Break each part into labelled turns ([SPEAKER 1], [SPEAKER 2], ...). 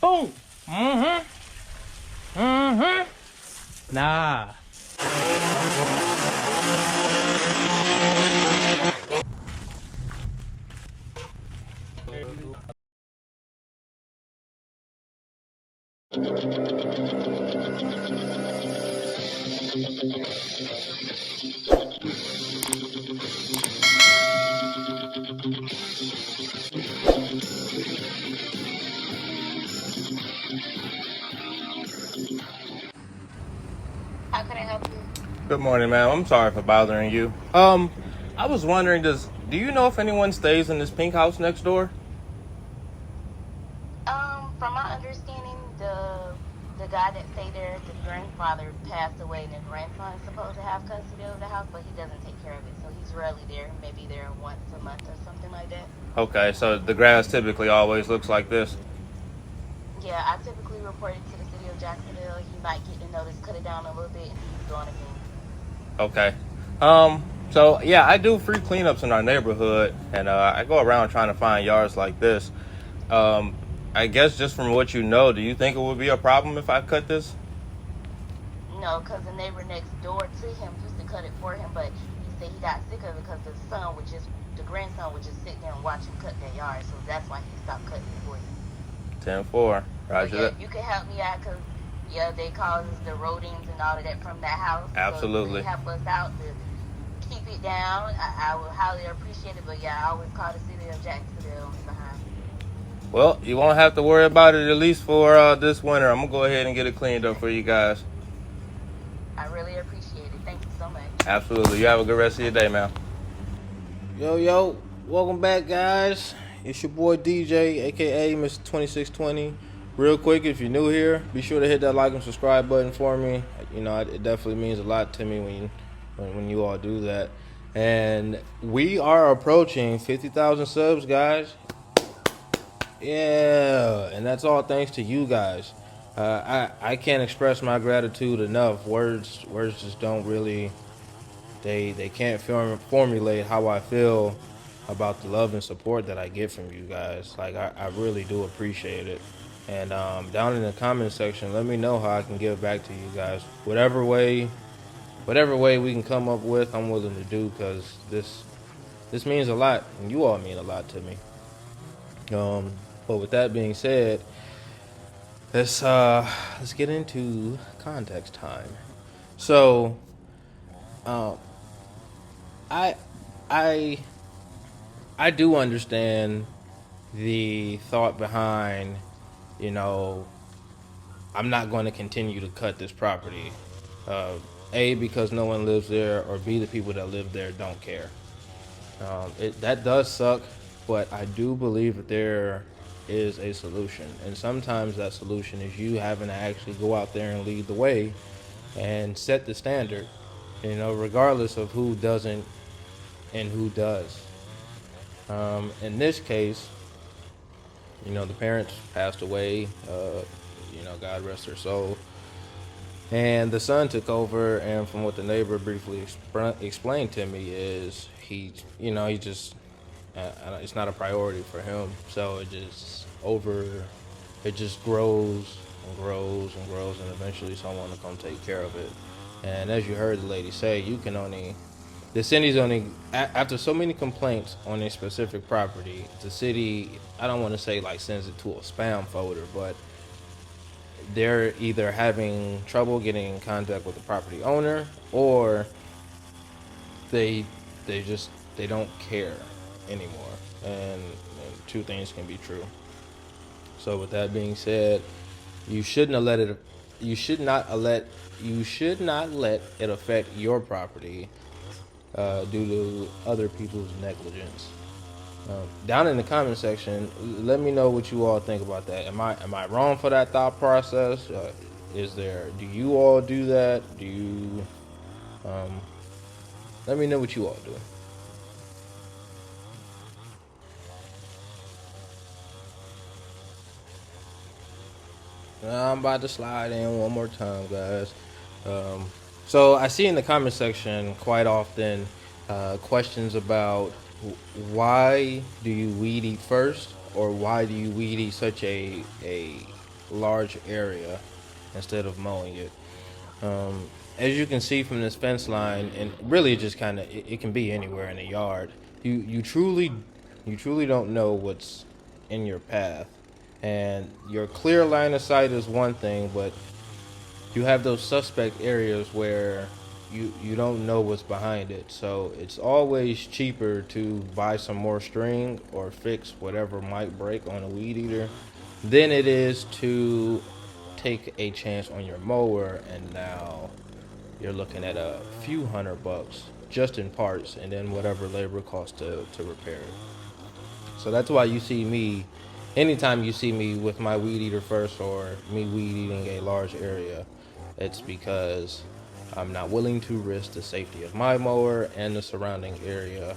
[SPEAKER 1] Boom. Nah.
[SPEAKER 2] How can I help you?
[SPEAKER 3] Good morning, ma'am. I'm sorry for bothering you. I was wondering, do you know if anyone stays in this pink house next door?
[SPEAKER 2] From my understanding, the guy that stayed there, the grandfather passed away, and the grandson is supposed to have custody of the house, but he doesn't take care of it, so he's rarely there. Maybe there once a month or something like that.
[SPEAKER 3] Okay, so the grass typically always looks like this.
[SPEAKER 2] Yeah, I typically report it to the city of Jacksonville. He might get the notice, cut it down a little bit, and he's gone again.
[SPEAKER 3] Okay. So yeah, I do free cleanups in our neighborhood, and I go around trying to find yards like this. Um, I guess just from what you know, do you think it would be a problem if I cut this?
[SPEAKER 2] No, because the neighbor next door to him used to cut it for him, but he said he got sick of it because the grandson would just sit there and watch him cut that yard, so that's why he stopped cutting it for him.
[SPEAKER 3] 10-4.
[SPEAKER 2] But
[SPEAKER 3] Roger
[SPEAKER 2] yeah,
[SPEAKER 3] that.
[SPEAKER 2] you can help me out because, yeah, they cause the rodents and all of that from that house. So if you
[SPEAKER 3] Absolutely.
[SPEAKER 2] can help us out to keep it down, I would highly appreciate it. But yeah, I always call the city of Jacksonville behind.
[SPEAKER 3] Well, you won't have to worry about it at least for this winter. I'm gonna go ahead and get it cleaned up for you guys.
[SPEAKER 2] I really appreciate it. Thank you so much.
[SPEAKER 3] Absolutely. You have a good rest of your day, ma'am.
[SPEAKER 4] Yo, welcome back, guys. It's your boy DJ, aka Mr. 2620. Real quick, if you're new here, be sure to hit that like and subscribe button for me. You know, it definitely means a lot to me when you all do that. And we are approaching 50,000 subs, guys. Yeah, and that's all thanks to you guys. I can't express my gratitude enough. Words just don't really they can't formulate how I feel about the love and support that I get from you guys. Like I really do appreciate it. And down in the comment section, let me know how I can give back to you guys. Whatever way we can come up with, I'm willing to do because this means a lot, and you all mean a lot to me. But with that being said, let's get into context time. So, um, I I I do understand the thought behind, you know, I'm not going to continue to cut this property. Uh, A, because no one lives there, or B, the people that live there don't care. That does suck, but I do believe that there is a solution. And sometimes that solution is you having to actually go out there and lead the way and set the standard, you know, regardless of who doesn't and who does. In this case, you know, the parents passed away. God rest their soul. And the son took over, and from what the neighbor briefly explained to me is he just it's not a priority for him. So it just grows and grows and grows, and eventually someone will come take care of it. And as you heard the lady say, the city's only after so many complaints on a specific property, the city, I don't want to say like sends it to a spam folder, but they're either having trouble getting in contact with the property owner, or they they don't care anymore. And two things can be true. So with that being said, you shouldn't let it you should not let it affect your property due to other people's negligence. Down in the comment section, let me know what you all think about that. Am I wrong for that thought process? Do you all do that? Um, Let me know what you all do. I'm about to slide in one more time, guys. So I see in the comment section quite often questions about why do you weed eat first, or why do you weed eat such a large area instead of mowing it. As you can see from this fence line, and really just kind of it can be anywhere in the yard. You truly don't know what's in your path, and your clear line of sight is one thing, but you have those suspect areas where you don't know what's behind it. So it's always cheaper to buy some more string or fix whatever might break on a weed eater than it is to take a chance on your mower, and now you're looking at a few $100 just in parts and then whatever labor costs to repair it. So that's why you see me, anytime you see me with my weed eater first or me weed eating a large area, it's because I'm not willing to risk the safety of my mower and the surrounding area,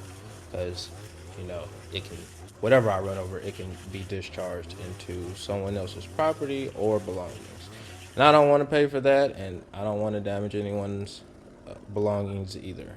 [SPEAKER 4] because, it can, whatever I run over, it can be discharged into someone else's property or belongings. And I don't want to pay for that, and I don't want to damage anyone's belongings either.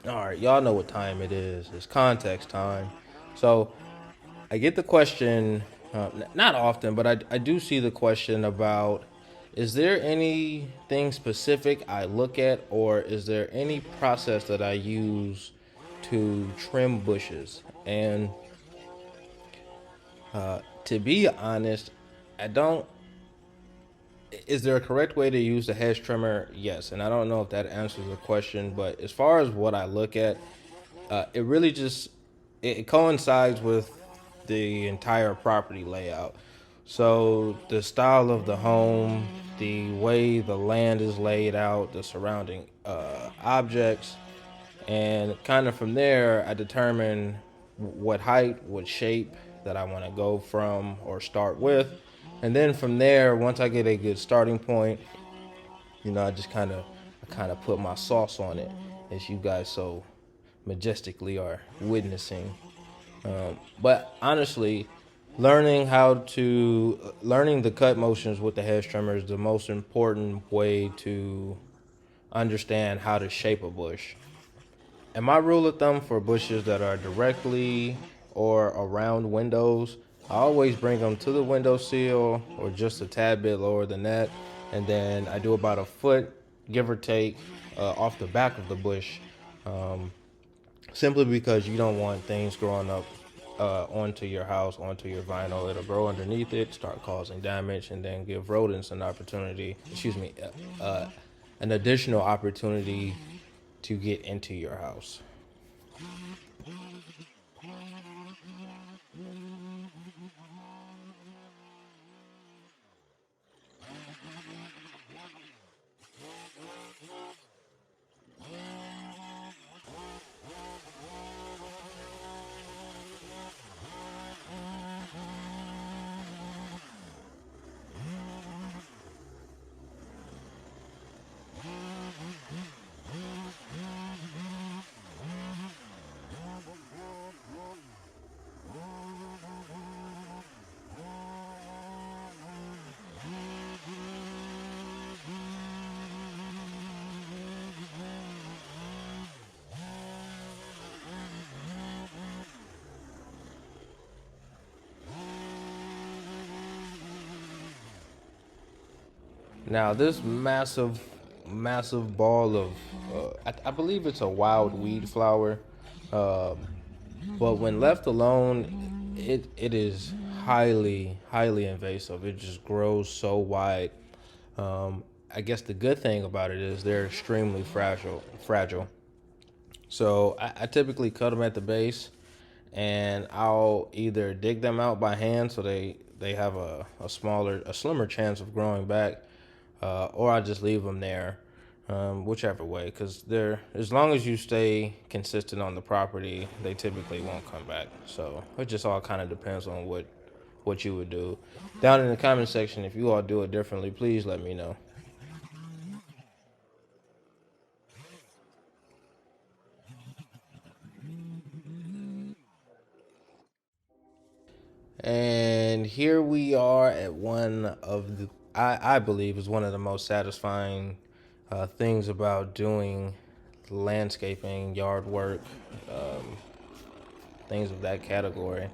[SPEAKER 4] All right, y'all know what time it is. It's context time. So I get the question, not often, but I do see the question about, is there anything specific I look at, or is there any process that I use to trim bushes? And to be honest, I don't. Is there a correct way to use the hedge trimmer? Yes, and I don't know if that answers the question, but as far as what I look at, it really just it coincides with the entire property layout. So the style of the home, the way the land is laid out, the surrounding objects, and kind of from there, I determine what height, what shape that I want to go from or start with, and then from there, once I get a good starting point, I just kind of put my sauce on it, as you guys so majestically are witnessing. But honestly, learning the cut motions with the hedge trimmer is the most important way to understand how to shape a bush. And my rule of thumb for bushes that are directly or around windows, I always bring them to the window sill or just a tad bit lower than that. And then I do about a foot, give or take, off the back of the bush, simply because you don't want things growing up onto your house, onto your vinyl. It'll grow underneath it, start causing damage, and then give rodents an opportunity, an additional opportunity to get into your house. Now, this massive ball of, I believe it's a wild weed flower, but when left alone, it is highly invasive. It just grows so wide. I guess the good thing about it is they're extremely fragile. So I typically cut them at the base, and I'll either dig them out by hand so they have a slimmer chance of growing back, or I just leave them there, whichever way. Because they're as long as you stay consistent on the property, they typically won't come back. So it just all kind of depends on what you would do. Down in the comment section, if you all do it differently, please let me know. And here we are at one of I believe is one of the most satisfying things about doing landscaping, yard work, things of that category,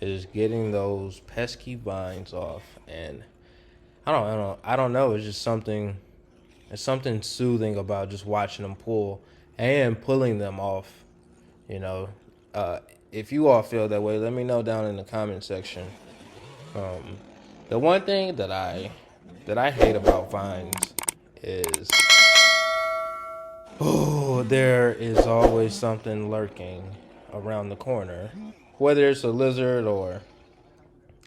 [SPEAKER 4] is getting those pesky vines off. And I don't know. It's just something. It's something soothing about just watching them pull and pulling them off. You know, uh, if you all feel that way, let me know down in the comment section. The one thing that I hate about vines is, oh, there is always something lurking around the corner, whether it's a lizard or,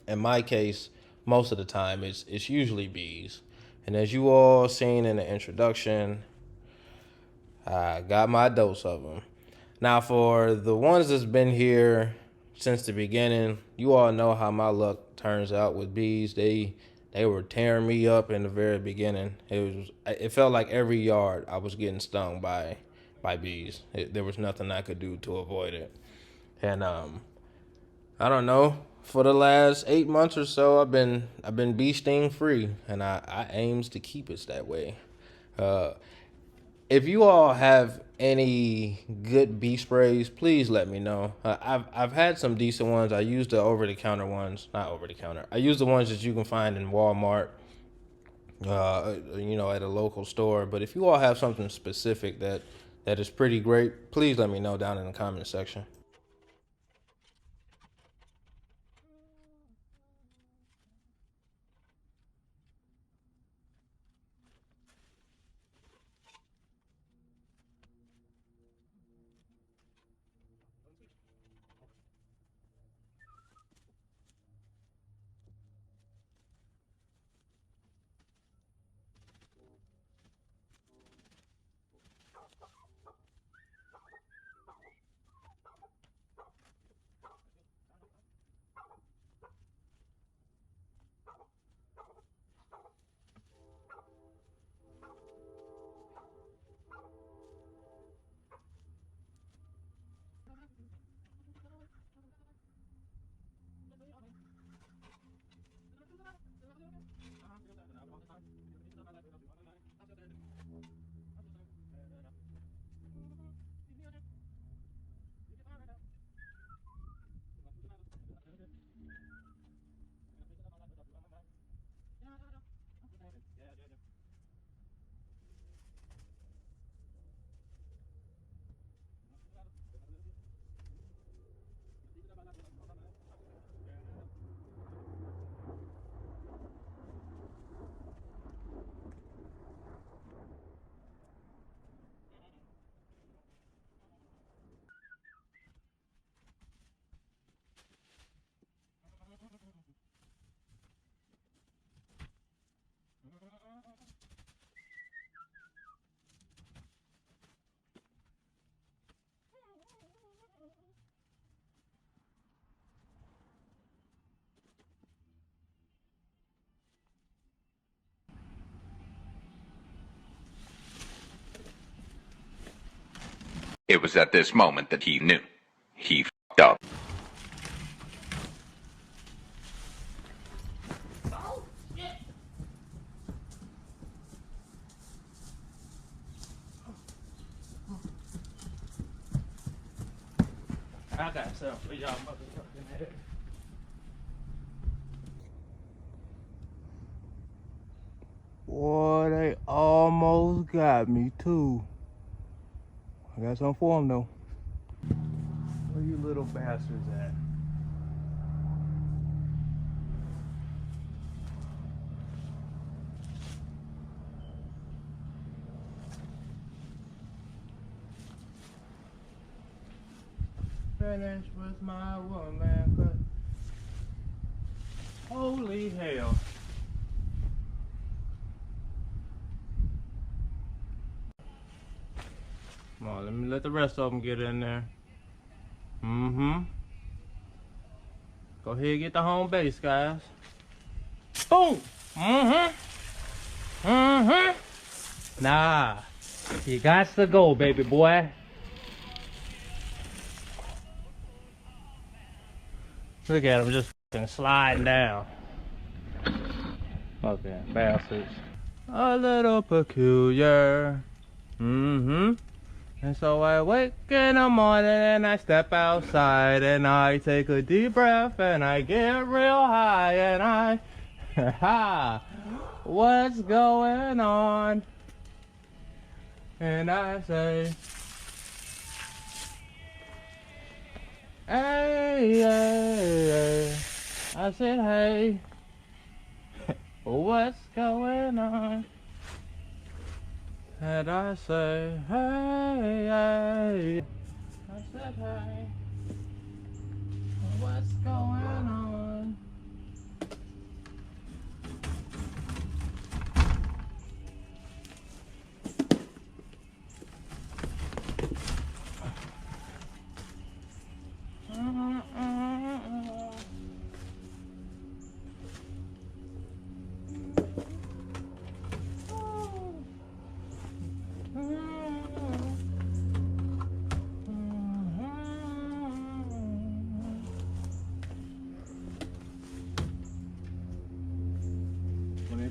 [SPEAKER 4] in my case, most of the time it's usually bees. And as you all seen in the introduction, I got my dose of them. Now, for the ones that's been here since the beginning, you all know how my luck turns out with bees. They were tearing me up in the very beginning. It felt like every yard I was getting stung by bees. There was nothing I could do to avoid it. And I don't know. For the last 8 months or so, I've been bee sting free, and I aims to keep it that way. Uh, if you all have any good bee sprays, please let me know. I've had some decent ones. I use the over the counter ones, not over the counter. I use the ones that you can find in Walmart, at a local store. But if you all have something specific that is pretty great, please let me know down in the comment section.
[SPEAKER 1] It was at this moment that he knew. He f***ed up.
[SPEAKER 3] I got something for y'all motherfucking ass. Boy, they almost got me too. I got something for them though. Where you little bastards at? Finish with my woman, but holy hell. Come on, let me let the rest of them get in there. Mm-hmm. Go ahead and get the home base, guys. Boom! Mm-hmm. Mm-hmm. Nah. You got to go, baby boy. Look at him just fucking sliding down. Okay, bastards. A little peculiar. Mm-hmm. And so I wake in the morning and I step outside and I take a deep breath and I get real high and I, ha, what's going on? And I say, hey, hey, hey. I said, hey, what's going on? And I say, hey, hey. I said, hey, what's going on?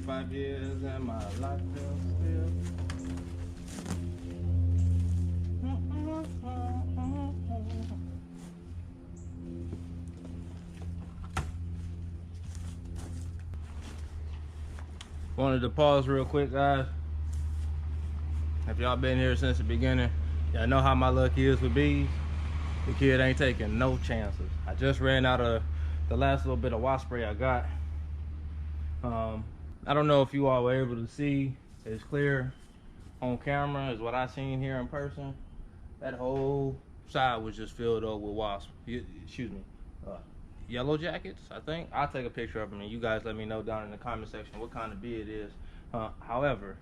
[SPEAKER 3] Five years and my life feels still. Wanted to pause real quick, guys. If y'all been here since the beginning, y'all know how my luck is with bees. The kid ain't taking no chances. I just ran out of the last little bit of wasp spray I got. I don't know if you all were able to see. It's clear on camera is what I seen here in person. That whole side was just filled up with wasps. Excuse me, yellow jackets, I think. I'll take a picture of them and you guys let me know down in the comment section what kind of bee it is. However,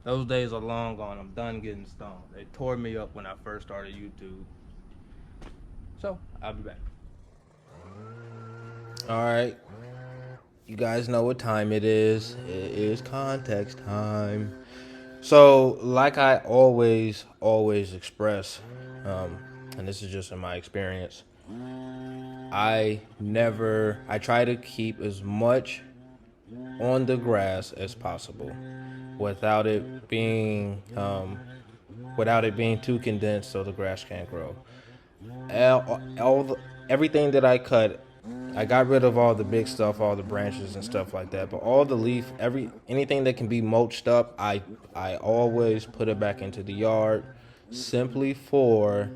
[SPEAKER 3] those days are long gone. I'm done getting stoned. They tore me up when I first started YouTube. So, I'll be back.
[SPEAKER 4] All right. You guys know what time it is. It is context time. So, like I always express, and this is just in my experience, I try to keep as much on the grass as possible without it being too condensed so the grass can't grow. Everything that I cut, I got rid of all the big stuff, all the branches and stuff like that. But all the leaf, anything that can be mulched up, I always put it back into the yard, simply for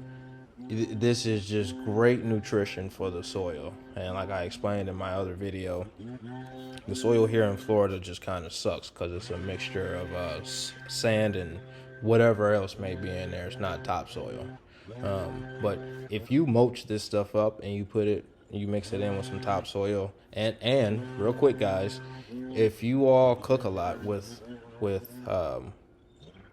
[SPEAKER 4] this is just great nutrition for the soil. And like I explained in my other video, the soil here in Florida just kind of sucks because it's a mixture of sand and whatever else may be in there. It's not topsoil. But if you mulch this stuff up and you mix it in with some topsoil, and real quick, guys, if you all cook a lot with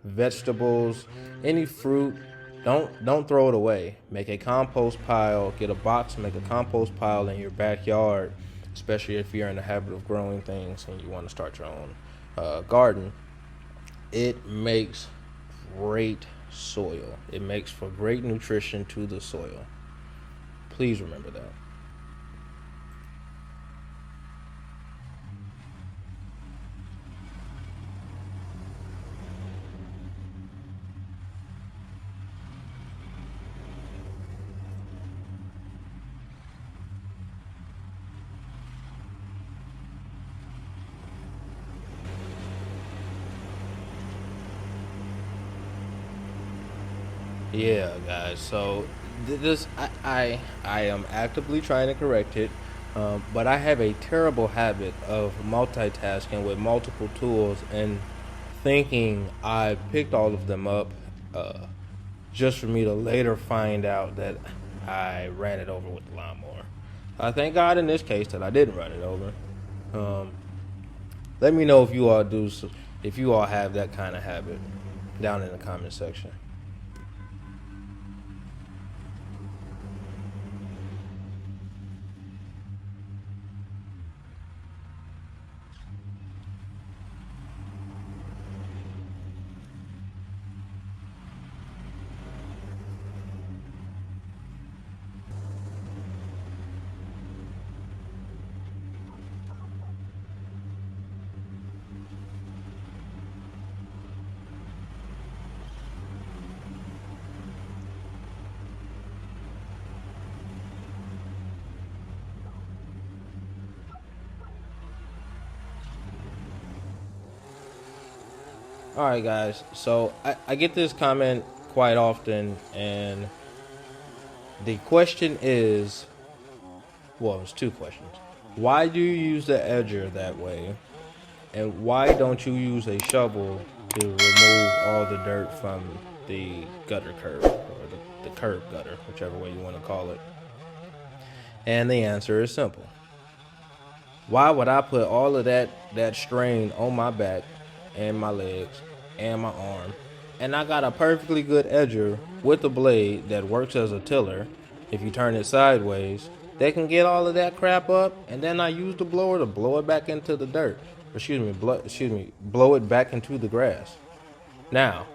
[SPEAKER 4] vegetables, any fruit, don't throw it away. Make a compost pile. Get a box. Make a compost pile in your backyard, especially if you're in the habit of growing things and you want to start your own garden. It makes great soil. It makes for great nutrition to the soil. Please remember that. Yeah, guys. So this I am actively trying to correct it, but I have a terrible habit of multitasking with multiple tools and thinking I picked all of them up, just for me to later find out that I ran it over with the lawnmower. I thank God in this case that I didn't run it over. Let me know if you all have that kind of habit down in the comment section. All right, guys. So I get this comment quite often, and the question is, well, it's two questions. Why do you use the edger that way? And why don't you use a shovel to remove all the dirt from the gutter curb, or the curb gutter, whichever way you want to call it? And the answer is simple. Why would I put all of that strain on my back and my legs and my arm, and I got a perfectly good edger with a blade that works as a tiller if you turn it sideways, that can get all of that crap up, and then I use the blower to blow it back into the dirt. Blow it back into the grass. Now,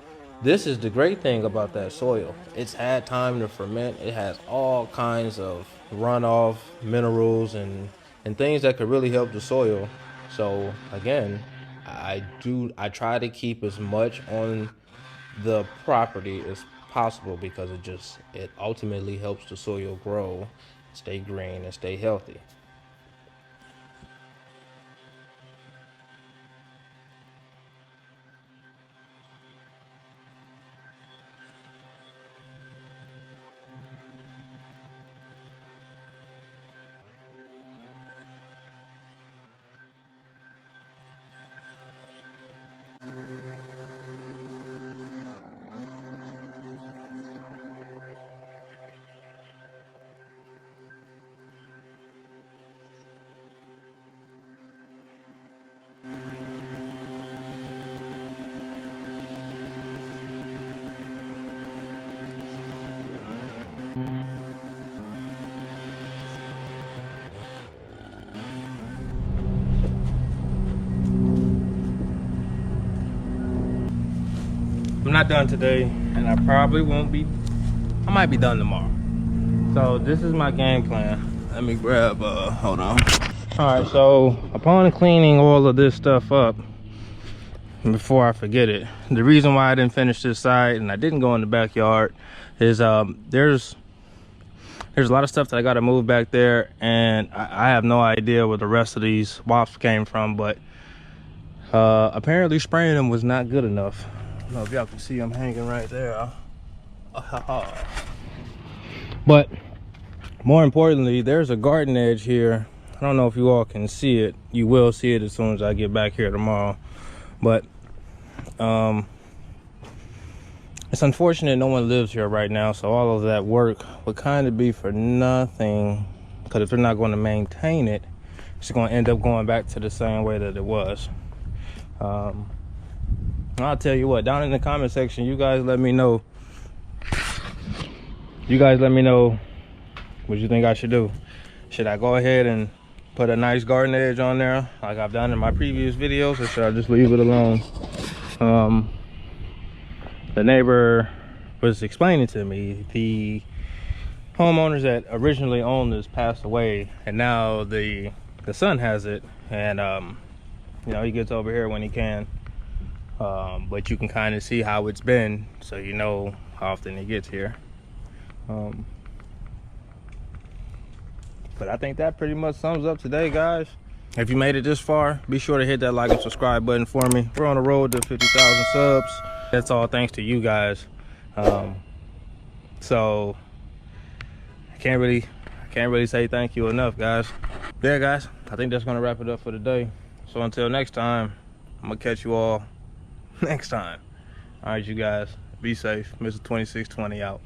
[SPEAKER 4] this is the great thing about that soil. It's had time to ferment. It has all kinds of runoff minerals and things that could really help the soil. So again, I try to keep as much on the property as possible because it ultimately helps the soil grow, stay green, and stay healthy. I'm not done today, and I probably won't be. I might be done tomorrow. So this is my game plan. Let me grab, hold on. All right, so upon cleaning all of this stuff up, before I forget it, the reason why I didn't finish this side and I didn't go in the backyard is there's a lot of stuff that I got to move back there, and I have no idea where the rest of these wasps came from, but apparently spraying them was not good enough. I don't know if y'all can see them hanging right there. But more importantly, there's a garden edge here. I don't know if you all can see it. You will see it as soon as I get back here tomorrow. But it's unfortunate no one lives here right now, so all of that work would kind of be for nothing, because if they're not going to maintain it, it's going to end up going back to the same way that it was. I'll tell you what, down in the comment section, you guys let me know. You guys let me know what you think I should do. Should I go ahead and put a nice garden edge on there like I've done in my previous videos, or should I just leave it alone? The neighbor was explaining to me the homeowners that originally owned this passed away, and now the son has it, and you know, he gets over here when he can, but you can kind of see how it's been, so you know how often he gets here. But I think that pretty much sums up today, guys. If you made it this far, be sure to hit that like and subscribe button for me. We're on the road to 50,000 subs. That's all thanks to you guys. So I can't really say thank you enough, guys. Yeah, guys, I think that's gonna wrap it up for today. So until next time, I'm gonna catch you all next time. All right, you guys, be safe. Mr. 2620 out.